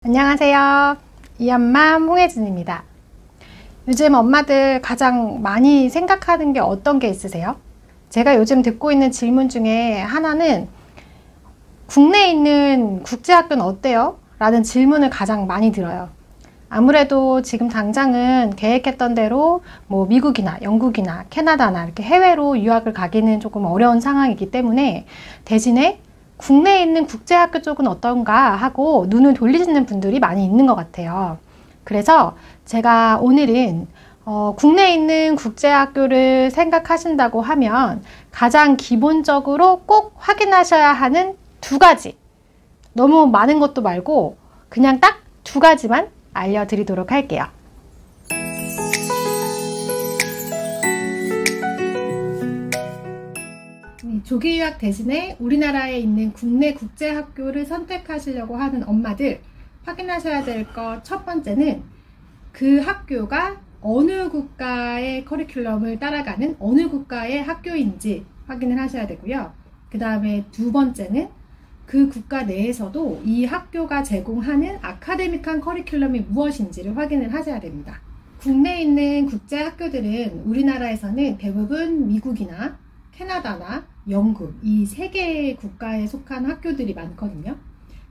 안녕하세요. 이엄맘 홍혜진입니다. 요즘 엄마들 가장 많이 생각하는 게 어떤 게 있으세요? 제가 요즘 듣고 있는 질문 중에 하나는 국내에 있는 국제학교는 어때요? 라는 질문을 가장 많이 들어요. 아무래도 지금 당장은 계획했던 대로 미국이나 영국이나 캐나다나 이렇게 해외로 유학을 가기는 조금 어려운 상황이기 때문에 대신에 국내에 있는 국제학교 쪽은 어떤가 하고 눈을 돌리시는 분들이 많이 있는 것 같아요. 그래서 제가 오늘은 국내에 있는 국제학교를 생각하신다고 하면 가장 기본적으로 꼭 확인하셔야 하는 두 가지, 너무 많은 것도 말고 그냥 딱 두 가지만 알려드리도록 할게요. 조기 유학 대신에 우리나라에 있는 국내 국제학교를 선택하시려고 하는 엄마들, 확인하셔야 될 것 첫 번째는 그 학교가 어느 국가의 커리큘럼을 따라가는 어느 국가의 학교인지 확인을 하셔야 되고요. 그 다음에 두 번째는 그 국가 내에서도 이 학교가 제공하는 아카데믹한 커리큘럼이 무엇인지를 확인을 하셔야 됩니다. 국내에 있는 국제학교들은 우리나라에서는 대부분 미국이나 캐나다나 영국, 이 세 개의 국가에 속한 학교들이 많거든요.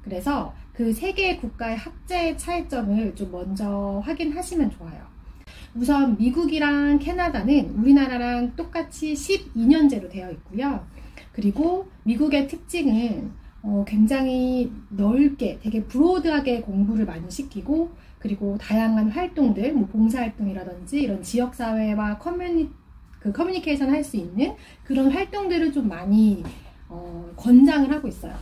그래서 그 세 개의 국가의 학제의 차이점을 좀 먼저 확인하시면 좋아요. 우선 미국이랑 캐나다는 우리나라랑 똑같이 12년제로 되어 있고요. 그리고 미국의 특징은 굉장히 넓게, 되게 브로드하게 공부를 많이 시키고, 그리고 다양한 활동들, 봉사활동이라든지 이런 지역사회와 커뮤니케이션 할 수 있는 그런 활동들을 좀 많이 권장을 하고 있어요.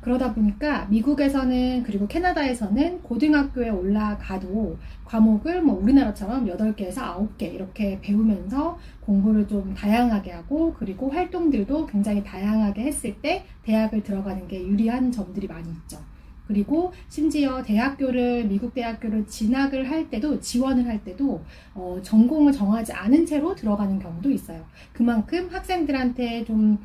그러다 보니까 미국에서는, 그리고 캐나다에서는 고등학교에 올라가도 과목을 우리나라처럼 8개에서 9개 이렇게 배우면서 공부를 좀 다양하게 하고, 그리고 활동들도 굉장히 다양하게 했을 때 대학을 들어가는 게 유리한 점들이 많이 있죠. 그리고 심지어 미국 대학교를 진학을 할 때도, 지원을 할 때도 전공을 정하지 않은 채로 들어가는 경우도 있어요. 그만큼 학생들한테 좀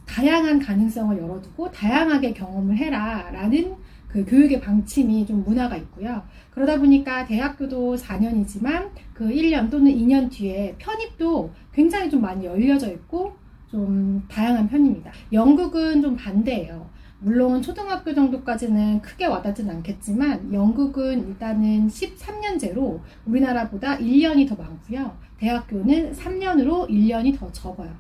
다양한 가능성을 열어두고 다양하게 경험을 해라 라는 그 교육의 방침이 좀 문화가 있고요. 그러다 보니까 대학교도 4년이지만 그 1년 또는 2년 뒤에 편입도 굉장히 좀 많이 열려져 있고 좀 다양한 편입니다. 영국은 좀 반대예요. 물론 초등학교 정도까지는 크게 와닿진 않겠지만 영국은 일단은 13년제로 우리나라보다 1년이 더 많고요. 대학교는 3년으로 1년이 더 적어요.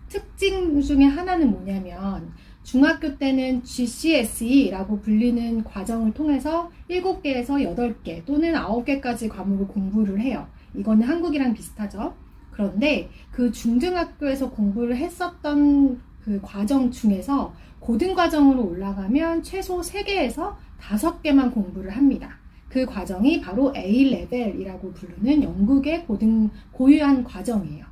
특징 중에 하나는 뭐냐면 중학교 때는 GCSE라고 불리는 과정을 통해서 7개에서 8개 또는 9개까지 과목을 공부를 해요. 이거는 한국이랑 비슷하죠. 그런데 그 중등학교에서 공부를 했었던 그 과정 중에서 고등과정으로 올라가면 최소 3개에서 5개만 공부를 합니다. 그 과정이 바로 A-레벨이라고 부르는 영국의 고유한 과정이에요.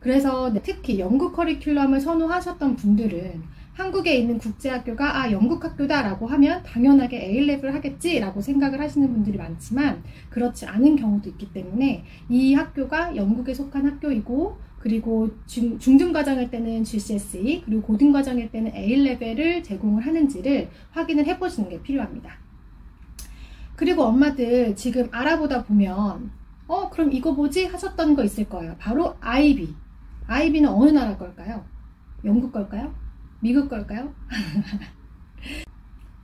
그래서 특히 영국 커리큘럼을 선호하셨던 분들은 한국에 있는 국제학교가 영국 학교다 라고 하면 당연하게 A-레벨 하겠지 라고 생각을 하시는 분들이 많지만 그렇지 않은 경우도 있기 때문에 이 학교가 영국에 속한 학교이고, 그리고 중등과정일 때는 GCSE, 그리고 고등과정일 때는 A-레벨을 제공을 하는지를 확인을 해보시는 게 필요합니다. 그리고 엄마들 지금 알아보다 보면 그럼 이거 뭐지? 하셨던 거 있을 거예요. 바로 IB. IB는 어느 나라 걸까요? 영국 걸까요? 미국 걸까요?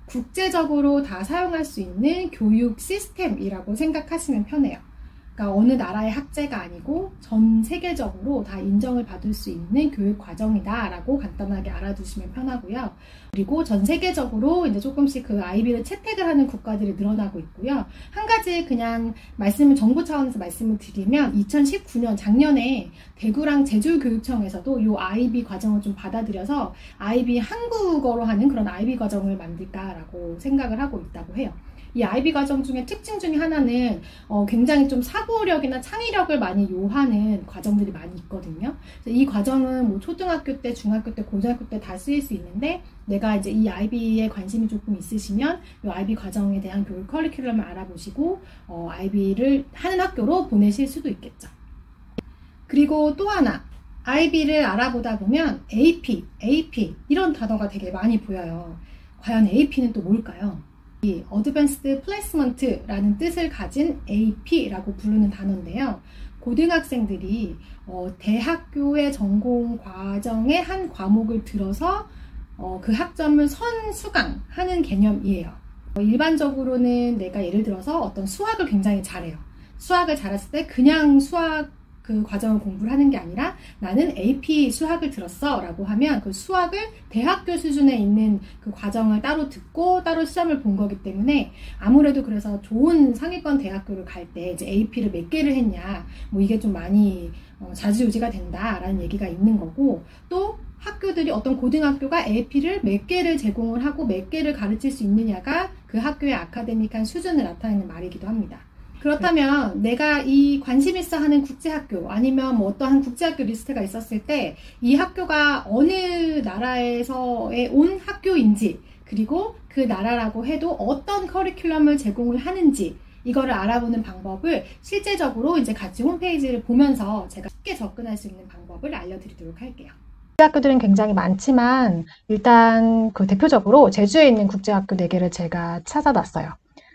국제적으로 다 사용할 수 있는 교육 시스템이라고 생각하시면 편해요. 그러니까 어느 나라의 학제가 아니고 전 세계적으로 다 인정을 받을 수 있는 교육 과정이다 라고 간단하게 알아두시면 편하고요. 그리고 전 세계적으로 이제 조금씩 그 IB를 채택을 하는 국가들이 늘어나고 있고요. 한 가지 그냥 정부 차원에서 말씀을 드리면 2019년 작년에 대구랑 제주교육청에서도 이 IB 과정을 좀 받아들여서 IB 한국어로 하는 그런 IB 과정을 만들까라고 생각을 하고 있다고 해요. 이 IB 과정 중에 특징 중에 하나는 굉장히 좀 사고력이나 창의력을 많이 요하는 과정들이 많이 있거든요. 그래서 이 과정은 초등학교 때, 중학교 때, 고등학교 때 다 쓰일 수 있는데, 내가 이제 이 IB에 관심이 조금 있으시면 이 IB 과정에 대한 교육 커리큘럼을 알아보시고 IB를 하는 학교로 보내실 수도 있겠죠. 그리고 또 하나, IB를 알아보다 보면 AP 이런 단어가 되게 많이 보여요. 과연 AP는 또 뭘까요? 이 어드밴스드 플레이스먼트라는 뜻을 가진 AP라고 부르는 단어인데요. 고등학생들이 대학교의 전공 과정의 한 과목을 들어서 그 학점을 선수강하는 개념이에요. 일반적으로는 내가 예를 들어서 어떤 수학을 굉장히 잘해요. 수학을 잘했을 때 그냥 수학 그 과정을 공부를 하는 게 아니라 나는 AP 수학을 들었어 라고 하면 그 수학을 대학교 수준에 있는 그 과정을 따로 듣고 따로 시험을 본 거기 때문에 아무래도 그래서 좋은 상위권 대학교를 갈 때 이제 AP를 몇 개를 했냐 뭐 이게 좀 많이 좌지우지가 된다라는 얘기가 있는 거고, 또 학교들이 어떤 고등학교가 AP를 몇 개를 제공을 하고 몇 개를 가르칠 수 있느냐가 그 학교의 아카데믹한 수준을 나타내는 말이기도 합니다. 그렇다면 내가 이 관심 있어 하는 국제학교 아니면 뭐 어떠한 국제학교 리스트가 있었을 때 이 학교가 어느 나라에서의 온 학교인지, 그리고 그 나라라고 해도 어떤 커리큘럼을 제공을 하는지 이거를 알아보는 방법을 실제적으로 이제 같이 홈페이지를 보면서 제가 쉽게 접근할 수 있는 방법을 알려드리도록 할게요. 국제학교들은 굉장히 많지만 일단 그 대표적으로 제주에 있는 국제학교 4개를 제가 찾아봤어요.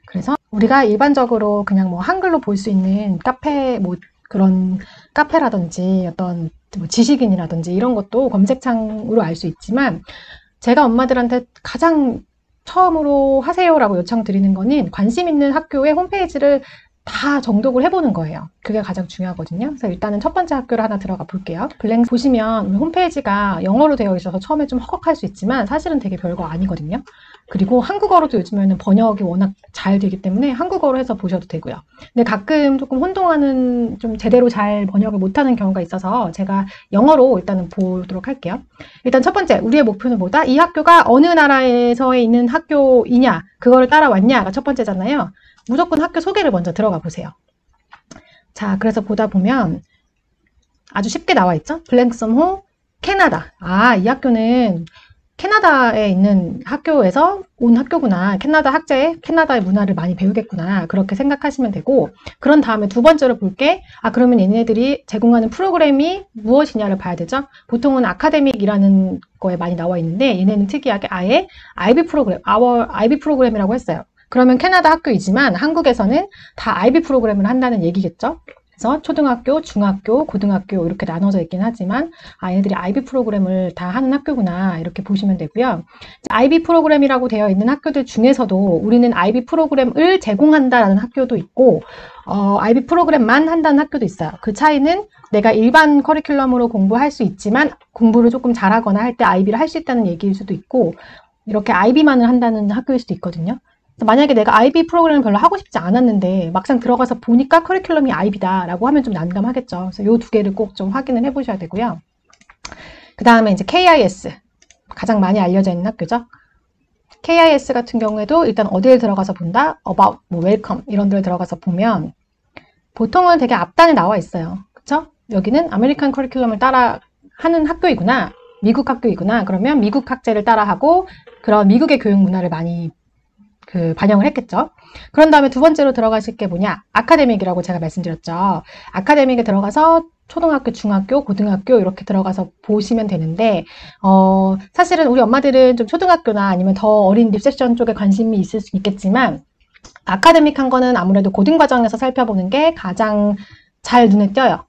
그래서 우리가 일반적으로 그냥 뭐 한글로 볼 수 있는 카페, 뭐 그런 카페라든지 어떤 뭐 지식인이라든지 이런 것도 검색창으로 알 수 있지만, 제가 엄마들한테 가장 처음으로 하세요라고 요청드리는 거는 관심 있는 학교의 홈페이지를 다 정독을 해보는 거예요. 그게 가장 중요하거든요. 그래서 일단은 첫 번째 학교를 하나 들어가 볼게요. 블랭 보시면 홈페이지가 영어로 되어 있어서 처음에 좀 헉헉할 수 있지만 사실은 되게 별거 아니거든요. 그리고 한국어로도 요즘에는 번역이 워낙 잘 되기 때문에 한국어로 해서 보셔도 되고요. 근데 가끔 조금 혼동하는, 좀 제대로 잘 번역을 못하는 경우가 있어서 제가 영어로 일단은 보도록 할게요. 일단 첫 번째, 우리의 목표는 뭐다? 이 학교가 어느 나라에서 있는 학교이냐, 그거를 따라왔냐가 첫 번째잖아요. 무조건 학교 소개를 먼저 들어가 보세요. 자, 그래서 보다 보면 아주 쉽게 나와 있죠? 블랭썸호 캐나다. 아, 이 학교는 캐나다에 있는 학교에서 온 학교구나. 캐나다 학자의 캐나다의 문화를 많이 배우겠구나. 그렇게 생각하시면 되고, 그런 다음에 두 번째로 볼 게, 그러면 얘네들이 제공하는 프로그램이 무엇이냐를 봐야 되죠. 보통은 아카데믹이라는 거에 많이 나와 있는데 얘네는 특이하게 아예 IB 프로그램이라고 했어요. 그러면 캐나다 학교이지만 한국에서는 다 IB 프로그램을 한다는 얘기겠죠. 그래서 초등학교, 중학교, 고등학교 이렇게 나눠져 있긴 하지만 얘네들이 IB 프로그램을 다 하는 학교구나 이렇게 보시면 되고요. IB 프로그램이라고 되어 있는 학교들 중에서도 우리는 IB 프로그램을 제공한다라는 학교도 있고 IB 프로그램만 한다는 학교도 있어요. 그 차이는 내가 일반 커리큘럼으로 공부할 수 있지만 공부를 조금 잘하거나 할 때 IB를 할 수 있다는 얘기일 수도 있고, 이렇게 IB만을 한다는 학교일 수도 있거든요. 만약에 내가 IB 프로그램을 별로 하고 싶지 않았는데 막상 들어가서 보니까 커리큘럼이 IB다라고 하면 좀 난감하겠죠. 그래서 이 두 개를 꼭 좀 확인을 해보셔야 되고요. 그 다음에 이제 KIS, 가장 많이 알려져 있는 학교죠. KIS 같은 경우에도 일단 어디에 들어가서 본다? About, 뭐 Welcome 이런 데를 들어가서 보면 보통은 되게 앞단에 나와 있어요. 그쵸? 여기는 아메리칸 커리큘럼을 따라 하는 학교이구나, 미국 학교이구나. 그러면 미국 학제를 따라하고 그런 미국의 교육 문화를 많이 반영을 했겠죠. 그런 다음에 두 번째로 들어가실 게 뭐냐? 아카데믹이라고 제가 말씀드렸죠. 아카데믹에 들어가서 초등학교, 중학교, 고등학교 이렇게 들어가서 보시면 되는데 사실은 우리 엄마들은 좀 초등학교나 아니면 더 어린 리셉션 쪽에 관심이 있을 수 있겠지만 아카데믹한 거는 아무래도 고등과정에서 살펴보는 게 가장 잘 눈에 띄어요.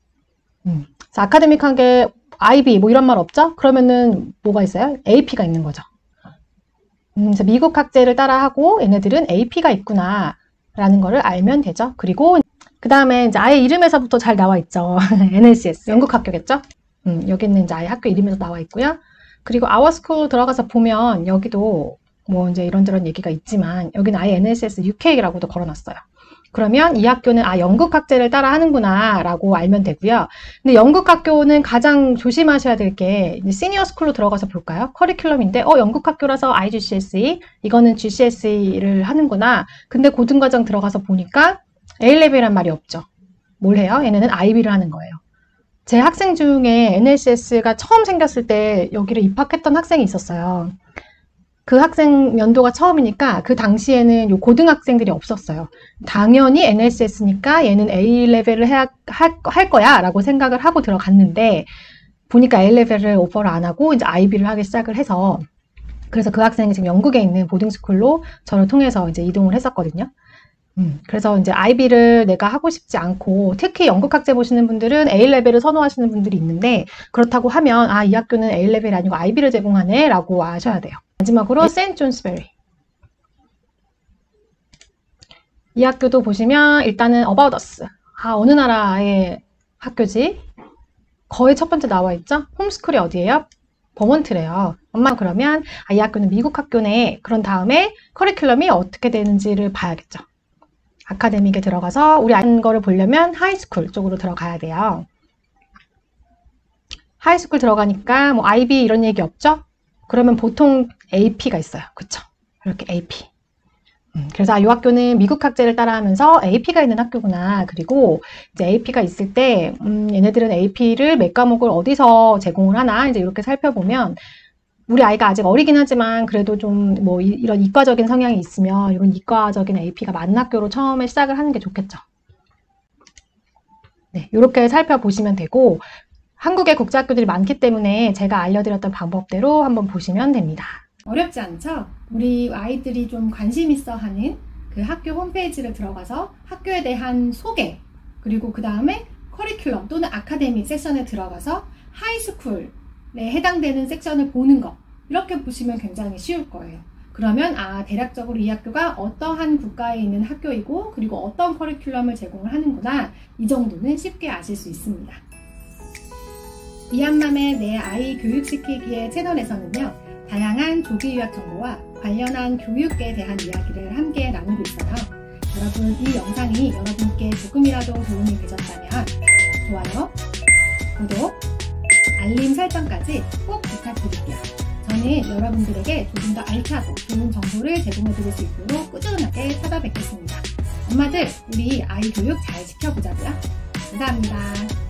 그래서 아카데믹한 게 IB 뭐 이런 말 없죠? 그러면은 뭐가 있어요? AP가 있는 거죠. 그래서 미국 학제를 따라하고 얘네들은 AP가 있구나 라는 거를 알면 되죠. 그리고 그 다음에 이제 아예 이름에서부터 잘 나와 있죠. NLCS, 영국 학교겠죠? 여기는 이제 아예 학교 이름에서 나와 있고요. 그리고 Our School 들어가서 보면 여기도 뭐 이제 이런저런 얘기가 있지만 여기는 아예 NLCS UK라고도 걸어놨어요. 그러면 이 학교는 영국 학제를 따라 하는구나 라고 알면 되고요. 근데 영국 학교는 가장 조심하셔야 될 게 시니어 스쿨로 들어가서 볼까요? 커리큘럼인데 영국 학교라서 IGCSE, 이거는 GCSE를 하는구나. 근데 고등과정 들어가서 보니까 A레벨이란 말이 없죠. 뭘 해요? 얘네는 IB를 하는 거예요. 제 학생 중에 NLCS가 처음 생겼을 때 여기를 입학했던 학생이 있었어요. 그 학생 연도가 처음이니까 그 당시에는 요 고등학생들이 없었어요. 당연히 NLCS니까 얘는 A레벨을 할 거야 라고 생각을 하고 들어갔는데 보니까 A레벨을 오퍼를 안 하고 이제 IB를 하기 시작을 해서 그래서 그 학생이 지금 영국에 있는 보딩스쿨로 저를 통해서 이제 이동을 했었거든요. 그래서 이제 IB를 내가 하고 싶지 않고, 특히 영국 학제 보시는 분들은 A레벨을 선호하시는 분들이 있는데, 그렇다고 하면 이 학교는 A레벨이 아니고 IB를 제공하네 라고 아셔야 돼요. 마지막으로 세인트 존스베리. 이 학교도 보시면 일단은 About Us. 어느 나라의 학교지? 거의 첫 번째 나와 있죠? 홈스쿨이 어디예요? 버몬트래요. 엄마 그러면 이 학교는 미국 학교네. 그런 다음에 커리큘럼이 어떻게 되는지를 봐야겠죠. 아카데믹에 들어가서 우리 아는 거를 보려면 하이스쿨 쪽으로 들어가야 돼요. 하이스쿨 들어가니까 뭐 IB 이런 얘기 없죠? 그러면 보통 AP가 있어요. 그쵸? 이렇게 AP. 그래서 이 학교는 미국 학제를 따라하면서 AP가 있는 학교구나. 그리고 이제 AP가 있을 때 얘네들은 AP를 몇 과목을 어디서 제공을 하나 이제 이렇게 살펴보면, 우리 아이가 아직 어리긴 하지만 그래도 좀 뭐 이런 이과적인 성향이 있으면 이런 이과적인 AP가 맞는 학교로 처음에 시작을 하는 게 좋겠죠. 네, 이렇게 살펴보시면 되고, 한국의 국제학교들이 많기 때문에 제가 알려드렸던 방법대로 한번 보시면 됩니다. 어렵지 않죠? 우리 아이들이 좀 관심 있어 하는 그 학교 홈페이지를 들어가서 학교에 대한 소개, 그리고 그 다음에 커리큘럼 또는 아카데믹 섹션에 들어가서 하이스쿨에 해당되는 섹션을 보는 거, 이렇게 보시면 굉장히 쉬울 거예요. 그러면 대략적으로 이 학교가 어떠한 국가에 있는 학교이고 그리고 어떤 커리큘럼을 제공을 하는구나, 이 정도는 쉽게 아실 수 있습니다. 이한맘의 내 아이 교육시키기의 채널에서는요, 다양한 조기 유학 정보와 관련한 교육에 대한 이야기를 함께 나누고 있어요. 여러분, 이 영상이 여러분께 조금이라도 도움이 되셨다면 좋아요, 구독, 알림 설정까지 꼭 부탁드릴게요. 저는 여러분들에게 조금 더 알차고 좋은 정보를 제공해 드릴 수 있도록 꾸준하게 찾아뵙겠습니다. 엄마들, 우리 아이 교육 잘 시켜보자고요. 감사합니다.